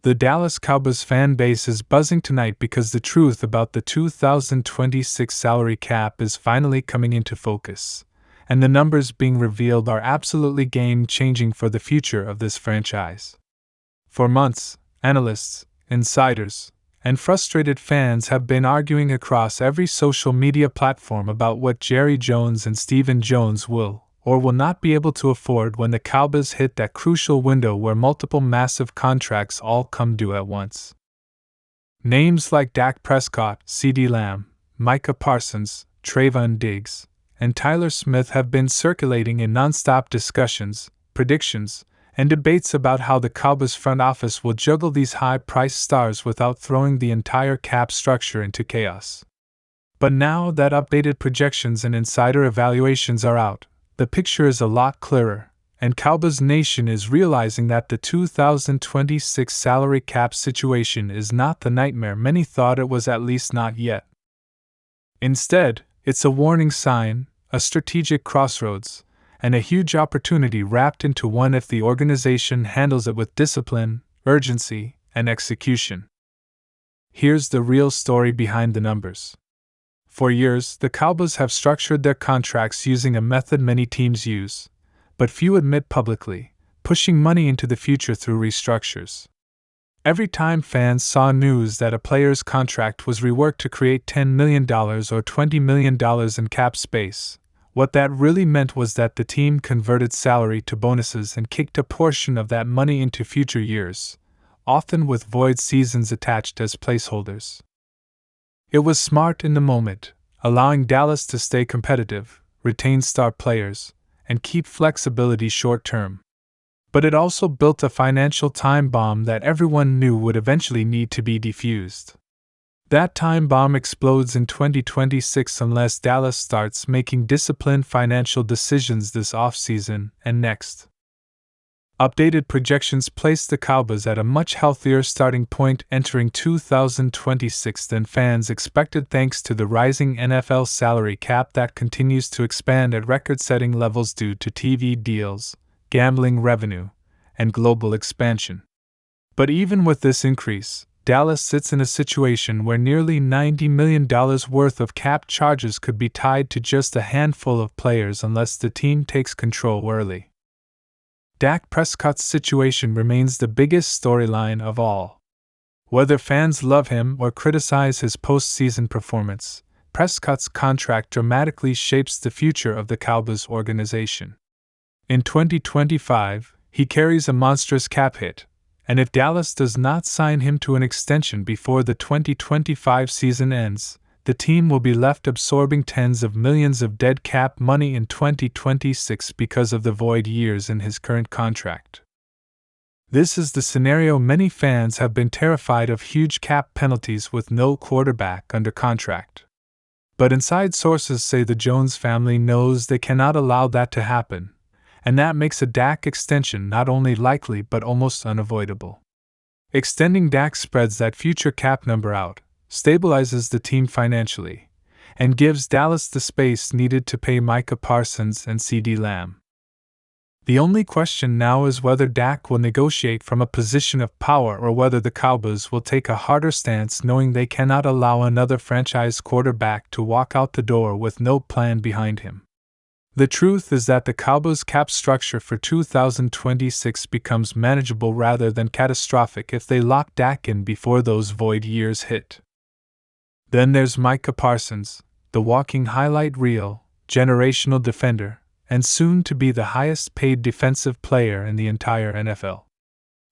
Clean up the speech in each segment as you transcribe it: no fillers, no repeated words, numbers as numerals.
The Dallas Cowboys fan base is buzzing tonight because the truth about the 2026 salary cap is finally coming into focus, and the numbers being revealed are absolutely game-changing for the future of this franchise. For months, analysts, insiders, and frustrated fans have been arguing across every social media platform about what Jerry Jones and Stephen Jones will or will not be able to afford when the Cowboys hit that crucial window where multiple massive contracts all come due at once. Names like Dak Prescott, CeeDee Lamb, Micah Parsons, Trayvon Diggs, and Tyler Smith have been circulating in non-stop discussions, predictions, and debates about how the Cowboys front office will juggle these high-priced stars without throwing the entire cap structure into chaos. But now that updated projections and insider evaluations are out, the picture is a lot clearer, and Cowboys Nation is realizing that the 2026 salary cap situation is not the nightmare many thought it was, at least not yet. Instead, it's a warning sign, a strategic crossroads, and a huge opportunity wrapped into one if the organization handles it with discipline, urgency, and execution. Here's the real story behind the numbers. For years, the Cowboys have structured their contracts using a method many teams use, but few admit publicly, pushing money into the future through restructures. Every time fans saw news that a player's contract was reworked to create $10 million or $20 million in cap space, what that really meant was that the team converted salary to bonuses and kicked a portion of that money into future years, often with void seasons attached as placeholders. It was smart in the moment, allowing Dallas to stay competitive, retain star players, and keep flexibility short-term. But it also built a financial time bomb that everyone knew would eventually need to be defused. That time bomb explodes in 2026 unless Dallas starts making disciplined financial decisions this offseason and next. Updated projections place the Cowboys at a much healthier starting point entering 2026 than fans expected, thanks to the rising NFL salary cap that continues to expand at record-setting levels due to TV deals, gambling revenue, and global expansion. But even with this increase, Dallas sits in a situation where nearly $90 million worth of cap charges could be tied to just a handful of players unless the team takes control early. Dak Prescott's situation remains the biggest storyline of all. Whether fans love him or criticize his postseason performance, Prescott's contract dramatically shapes the future of the Cowboys organization. In 2025, he carries a monstrous cap hit, and if Dallas does not sign him to an extension before the 2025 season ends, the team will be left absorbing tens of millions of dead cap money in 2026 because of the void years in his current contract. This is the scenario many fans have been terrified of: huge cap penalties with no quarterback under contract. But inside sources say the Jones family knows they cannot allow that to happen, and that makes a Dak extension not only likely but almost unavoidable. Extending Dak spreads that future cap number out, stabilizes the team financially, and gives Dallas the space needed to pay Micah Parsons and CeeDee Lamb. The only question now is whether Dak will negotiate from a position of power or whether the Cowboys will take a harder stance, knowing they cannot allow another franchise quarterback to walk out the door with no plan behind him. The truth is that the Cowboys' cap structure for 2026 becomes manageable rather than catastrophic if they lock Dak in before those void years hit. Then there's Micah Parsons, the walking highlight reel, generational defender, and soon to be the highest-paid defensive player in the entire NFL.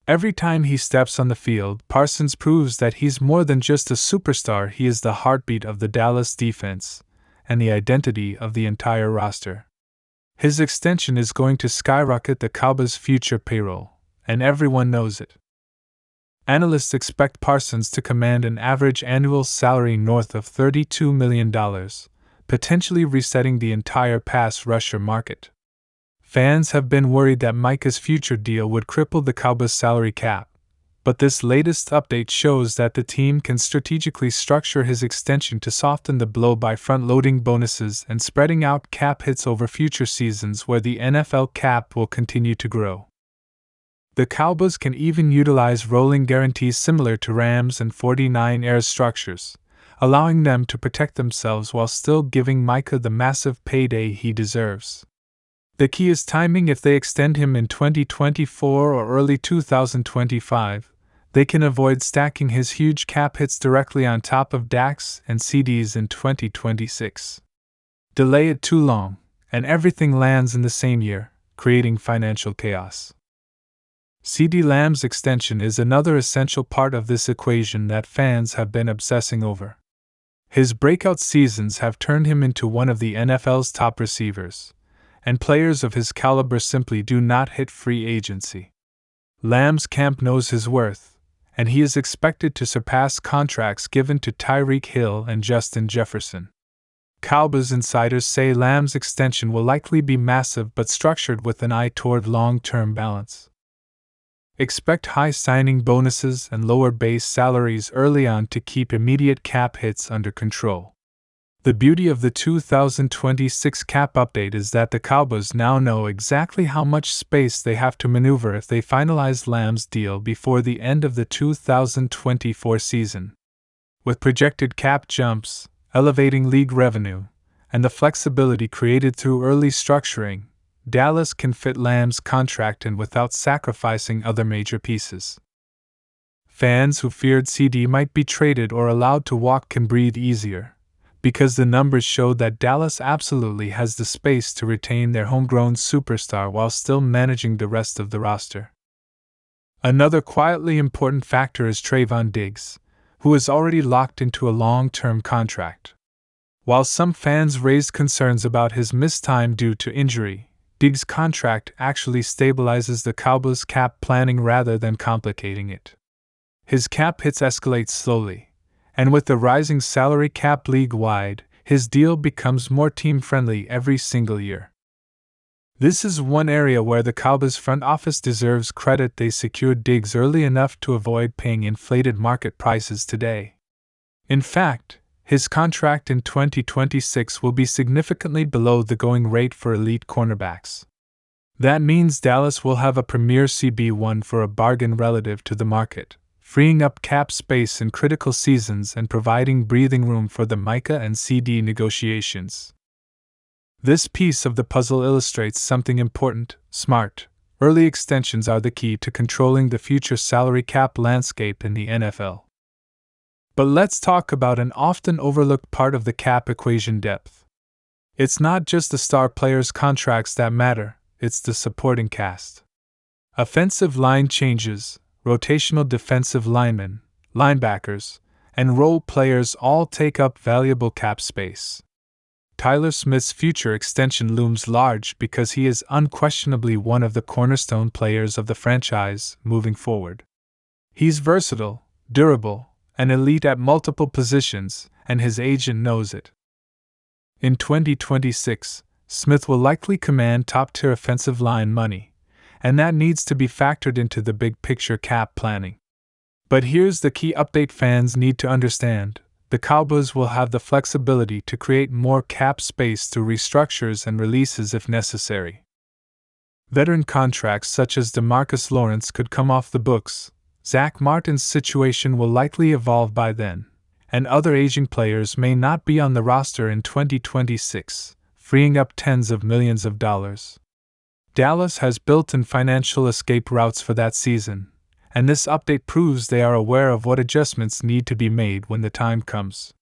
Every time he steps on the field, Parsons proves that he's more than just a superstar. He is the heartbeat of the Dallas defense and the identity of the entire roster. His extension is going to skyrocket the Cowboys' future payroll, and everyone knows it. Analysts expect Parsons to command an average annual salary north of $32 million, potentially resetting the entire pass rusher market. Fans have been worried that Micah's future deal would cripple the Cowboys' salary cap, but this latest update shows that the team can strategically structure his extension to soften the blow by front-loading bonuses and spreading out cap hits over future seasons where the NFL cap will continue to grow. The Cowboys can even utilize rolling guarantees similar to Rams and 49ers structures, allowing them to protect themselves while still giving Micah the massive payday he deserves. The key is timing. If they extend him in 2024 or early 2025, they can avoid stacking his huge cap hits directly on top of Dak's and CeeDee's in 2026. Delay it too long, and everything lands in the same year, creating financial chaos. CeeDee Lamb's extension is another essential part of this equation that fans have been obsessing over. His breakout seasons have turned him into one of the NFL's top receivers, and players of his caliber simply do not hit free agency. Lamb's camp knows his worth, and he is expected to surpass contracts given to Tyreek Hill and Justin Jefferson. Cowboys insiders say Lamb's extension will likely be massive but structured with an eye toward long-term balance. Expect high signing bonuses and lower base salaries early on to keep immediate cap hits under control. The beauty of the 2026 cap update is that the Cowboys now know exactly how much space they have to maneuver if they finalize Lamb's deal before the end of the 2024 season. With projected cap jumps, elevating league revenue, and the flexibility created through early structuring, Dallas can fit Lamb's contract in without sacrificing other major pieces. Fans who feared CeeDee might be traded or allowed to walk can breathe easier, because the numbers show that Dallas absolutely has the space to retain their homegrown superstar while still managing the rest of the roster. Another quietly important factor is Trayvon Diggs, who is already locked into a long-term contract. While some fans raised concerns about his missed time due to injury, Diggs' contract actually stabilizes the Cowboys' cap planning rather than complicating it. His cap hits escalate slowly, and with the rising salary cap league-wide, his deal becomes more team-friendly every single year. This is one area where the Cowboys front office deserves credit. They secured Diggs early enough to avoid paying inflated market prices today. In fact, his contract in 2026 will be significantly below the going rate for elite cornerbacks. That means Dallas will have a premier CB1 for a bargain relative to the market, freeing up cap space in critical seasons and providing breathing room for the Micah and CeeDee negotiations. This piece of the puzzle illustrates something important. Smart, early extensions are the key to controlling the future salary cap landscape in the NFL. But let's talk about an often overlooked part of the cap equation: depth. It's not just the star players' contracts that matter, it's the supporting cast. Offensive line changes, rotational defensive linemen, linebackers, and role players all take up valuable cap space. Tyler Smith's future extension looms large because he is unquestionably one of the cornerstone players of the franchise moving forward. He's versatile, durable, and elite at multiple positions, and his agent knows it. In 2026, Smith will likely command top-tier offensive line money, and that needs to be factored into the big-picture cap planning. But here's the key update fans need to understand: the Cowboys will have the flexibility to create more cap space through restructures and releases if necessary. Veteran contracts such as DeMarcus Lawrence could come off the books. Zach Martin's situation will likely evolve by then, and other aging players may not be on the roster in 2026, freeing up tens of millions of dollars. Dallas has built-in financial escape routes for that season, and this update proves they are aware of what adjustments need to be made when the time comes.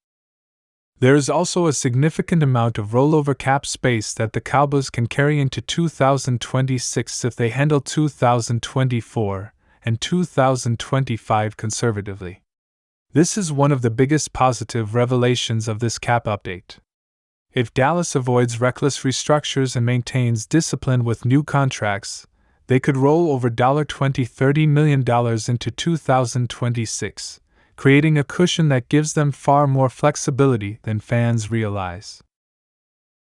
There is also a significant amount of rollover cap space that the Cowboys can carry into 2026 if they handle 2024 and 2025 conservatively. This is one of the biggest positive revelations of this cap update. If Dallas avoids reckless restructures and maintains discipline with new contracts, they could roll over $20-30 million into 2026, creating a cushion that gives them far more flexibility than fans realize.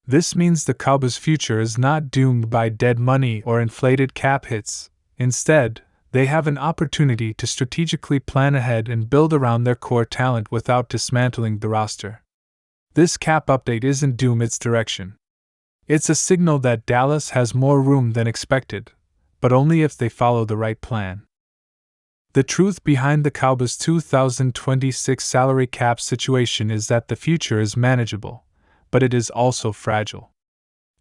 This means the Cowboys' future is not doomed by dead money or inflated cap hits. Instead, they have an opportunity to strategically plan ahead and build around their core talent without dismantling the roster. This cap update isn't doom, it's direction. It's a signal that Dallas has more room than expected, but only if they follow the right plan. The truth behind the Cowboys' 2026 salary cap situation is that the future is manageable, but it is also fragile.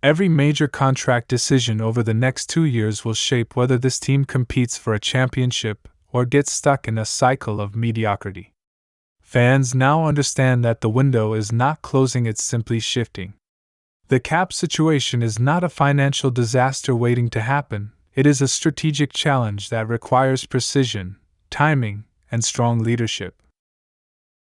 Every major contract decision over the next 2 years will shape whether this team competes for a championship or gets stuck in a cycle of mediocrity. Fans now understand that the window is not closing, it's simply shifting. The cap situation is not a financial disaster waiting to happen, it is a strategic challenge that requires precision, timing, and strong leadership.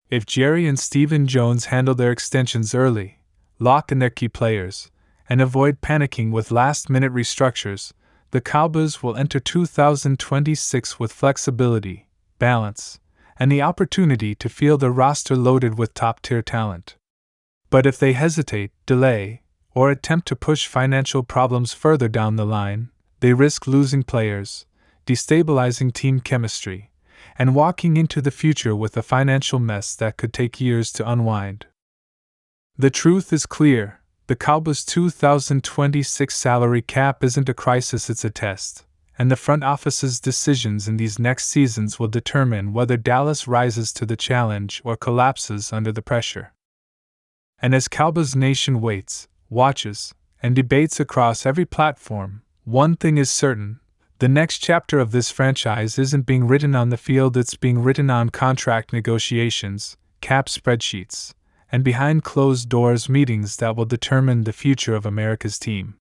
If Jerry and Stephen Jones handle their extensions early, lock in their key players, and avoid panicking with last-minute restructures, the Cowboys will enter 2026 with flexibility, balance, and the opportunity to feel the roster loaded with top-tier talent. But if they hesitate, delay, or attempt to push financial problems further down the line, they risk losing players, destabilizing team chemistry, and walking into the future with a financial mess that could take years to unwind. The truth is clear. The Cowboys' 2026 salary cap isn't a crisis, it's a test, and the front office's decisions in these next seasons will determine whether Dallas rises to the challenge or collapses under the pressure. And as Cowboys Nation waits, watches, and debates across every platform, one thing is certain: the next chapter of this franchise isn't being written on the field, it's being written on contract negotiations, cap spreadsheets, and behind closed doors meetings that will determine the future of America's team.